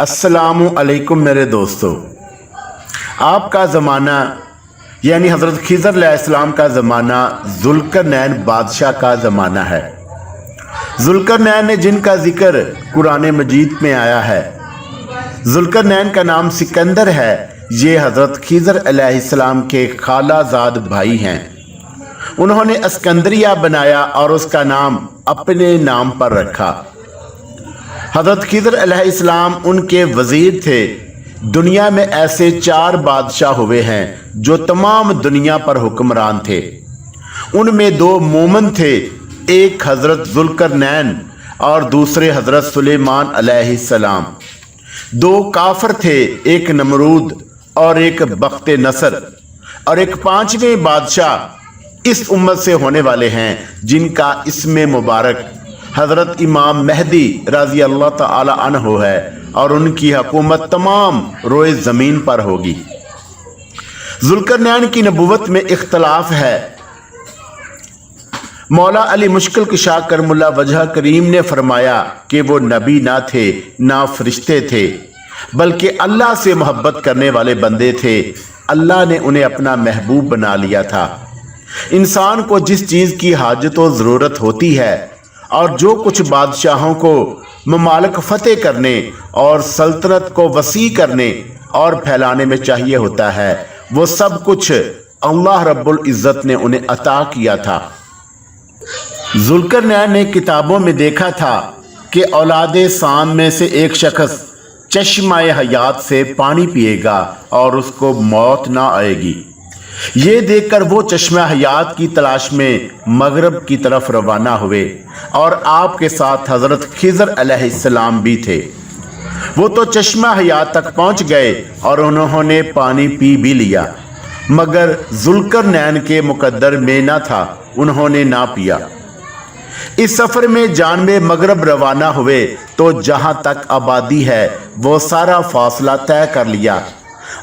अस्सलामु अलैकुम मेरे दोस्तों, आपका ज़माना यानी हज़रत खिज़र अलैहिस्सलाम का ज़माना ज़ुल्करनैन बादशाह का ज़माना है। ज़ुल्करनैन ने जिनका ज़िक्र कुरान मजीद में आया है, ज़ुल्करनैन का नाम सिकंदर है। ये हज़रत खिज़र अलैहिस्सलाम के खालाजाद भाई हैं। उन्होंने अस्कंदरिया बनाया और उसका नाम अपने नाम पर रखा। हज़रत खिज़र अलैहिस्सलाम उनके वज़ीर थे। दुनिया में ऐसे 4 बादशाह हुए हैं जो तमाम दुनिया पर हुक्मरान थे। उनमें 2 मोमन थे, एक हज़रत ज़ुल्करनैन और दूसरे हज़रत सुलेमान अलैहिस्सलाम। 2 काफर थे, एक नमरूद और एक बख्ते नसर। और एक 5वें बादशाह इस उम्मत से होने वाले हैं जिनका इसमें मुबारक हज़रत इमाम महदी रज़ी अल्लाह ताला अन्हु है और उनकी हुकूमत तमाम रोए ज़मीन पर होगी। ज़ुल्करनैन की नबूवत में इख्तलाफ है। मौला अली मुश्किल कुशा करमुल्ला वजह करीम ने फरमाया कि वो नबी ना थे ना फरिश्ते थे, बल्कि अल्लाह से मोहब्बत करने वाले बंदे थे। अल्लाह ने उन्हें अपना महबूब बना लिया था। इंसान को जिस चीज़ की हाजत व ज़रूरत होती है और जो कुछ बादशाहों को ममालिक फ़तेह करने और सल्तनत को वसी करने और फैलाने में चाहिए होता है, वो सब कुछ अल्लाह रब्बुल इज़्ज़त ने उन्हें अता किया था। ज़ुल्करनैन ने किताबों में देखा था कि औलादे साम में से एक शख्स चश्मा-ए हयात से पानी पिएगा और उसको मौत ना आएगी। ये देखकर वो चश्मा हयात की तलाश में मगरब की तरफ रवाना हुए और आपके साथ हज़रत खिज़र अलैहिस्सलाम भी थे। वो तो चश्मा हयात तक पहुंच गए और उन्होंने पानी पी भी लिया, मगर ज़ुल्करनैन के मुकद्दर में ना था, उन्होंने ना पिया। इस सफ़र में जानबे मगरब रवाना हुए तो जहां तक आबादी है वो सारा फासला तय कर लिया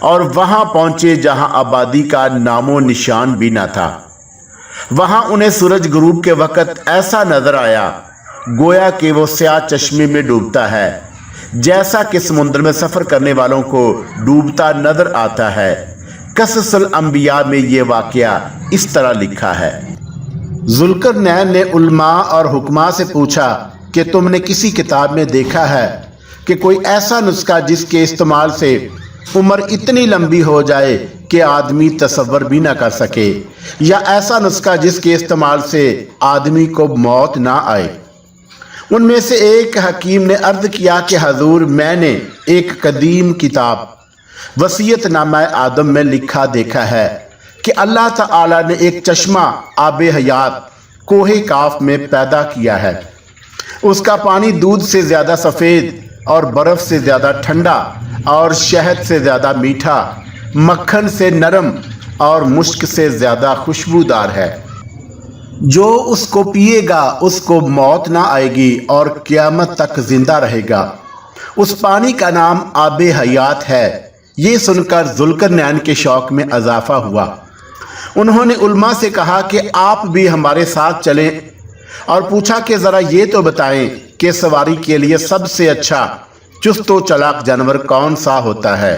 और वहां पहुंचे जहां आबादी का नामो निशान भी ना था। वहां उन्हें सूरज गुरूब के वक़्त ऐसा नज़र आया गोया कि वो स्याह चश्मे में डूबता है, जैसा कि समुद्र में सफ़र करने वालों को डूबता नज़र आता है। क़ससुल अंबिया में ये वाक़या इस तरह लिखा है। ज़ुल्करनैन ने उलमा और हुक्मा से पूछा कि तुमने किसी किताब में देखा है कि कोई ऐसा नुस्खा जिसके इस्तेमाल से उम्र इतनी लंबी हो जाए कि आदमी तसव्वुर भी ना कर सके, या ऐसा नुस्खा जिसके इस्तेमाल से आदमी को मौत ना आए? उनमें से एक हकीम ने अर्ज़ किया कि हजूर, मैंने एक कदीम किताब वसीयतनामा आदम में लिखा देखा है कि अल्लाह ताला ने एक चश्मा आबे हयात कोहे काफ में पैदा किया है। उसका पानी दूध से ज़्यादा सफ़ेद और बर्फ़ से ज़्यादा ठंडा और शहद से ज़्यादा मीठा, मक्खन से नरम और मुश्क से ज़्यादा खुशबूदार है। जो उसको पिएगा उसको मौत ना आएगी और क़यामत तक ज़िंदा रहेगा। उस पानी का नाम आबे हयात है। ये सुनकर ज़ुल्करनैन के शौक़ में इजाफ़ा हुआ। उन्होंने उलमा से कहा कि आप भी हमारे साथ चलें और पूछा कि ज़रा ये तो बताएं कि सवारी के लिए सबसे अच्छा चुस्त व चालाक जानवर कौन सा होता है?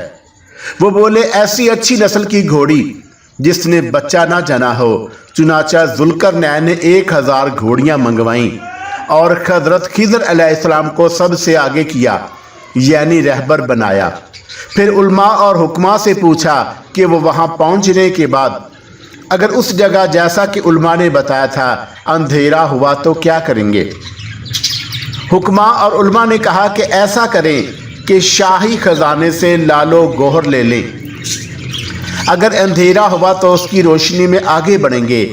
वो बोले, ऐसी अच्छी नस्ल की घोड़ी जिसने बच्चा ना जना हो। चुनाचा ज़ुल्करनैन ने 1000 घोड़ियाँ मंगवाईं और हज़रत खिज़र अलैहिस्सलाम को सबसे आगे किया, यानी रहबर बनाया। फिर उलमा और हुक्मा से पूछा कि वो वहाँ पहुँचने के बाद अगर उस जगह जैसा कि उलमा ने बताया था अंधेरा हुआ तो क्या करेंगे? हुक्मा और उलमा ने कहा कि ऐसा करें कि शाही खजाने से लालो गोहर ले लें। अगर अंधेरा हुआ तो उसकी रोशनी में आगे बढ़ेंगे।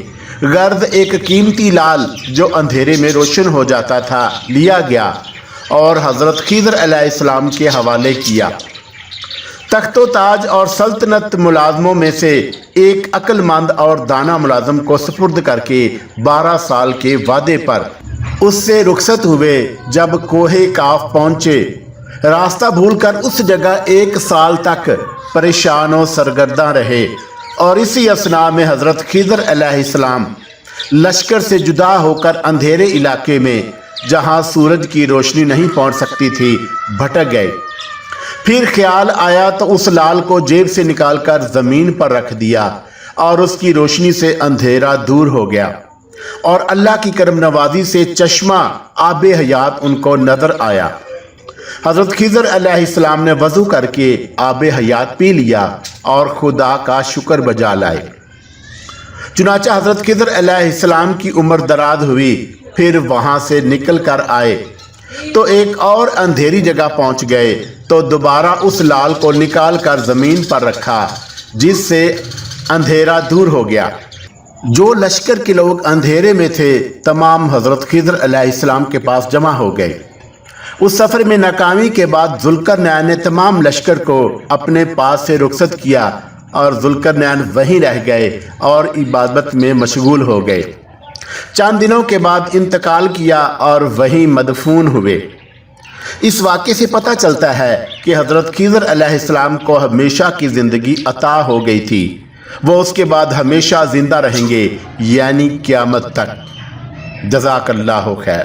गर्द एक कीमती लाल जो अंधेरे में रोशन हो जाता था लिया गया और हज़रत खिज़र अलैहिस्सलाम के हवाले किया। तख्तो ताज और सल्तनत मुलाजमों में से एक अक्लमंद और दाना मुलाजम को सुपुर्द करके 12 साल के वादे पर उससे रुखसत हुए। जब कोहे काफ पहुँचे, रास्ता भूलकर उस जगह 1 साल तक परेशान और सरगर्दा रहे और इसी असना में हज़रत खिज़र अलैहिस्सलाम लश्कर से जुदा होकर अंधेरे इलाके में, जहाँ सूरज की रोशनी नहीं पहुँच सकती थी, भटक गए। پھر خیال آیا تو اس لال کو جیب سے نکال کر زمین پر رکھ دیا اور اس کی روشنی سے اندھیرا دور ہو گیا، اور اللہ کی کرم نوازی سے چشمہ آب حیات ان کو نظر آیا۔ حضرت خضر علیہ السلام نے وضو کر کے آب حیات پی لیا اور خدا کا شکر بجا لائے۔ چنانچہ حضرت خضر علیہ السلام کی عمر دراز ہوئی، پھر وہاں سے نکل کر آئے تو ایک اور اندھیری جگہ پہنچ گئے تو دوبارہ اس لال کو نکال کر زمین پر رکھا، جس سے اندھیرا دور ہو گیا۔ جو لشکر کے لوگ اندھیرے میں تھے تمام حضرت خضر علیہ السلام کے پاس جمع ہو گئے۔ اس سفر میں ناکامی کے بعد ذوالقرنین نے تمام لشکر کو اپنے پاس سے رخصت کیا اور ذوالقرنین وہیں رہ گئے اور عبادت میں مشغول ہو گئے۔ چند دنوں کے بعد انتقال کیا اور وہیں مدفون ہوئے۔ اس واقعے سے پتہ چلتا ہے کہ حضرت خضر علیہ السلام کو ہمیشہ کی زندگی عطا ہو گئی تھی، وہ اس کے بعد ہمیشہ زندہ رہیں گے، یعنی قیامت تک۔ جزاک اللہ خیر۔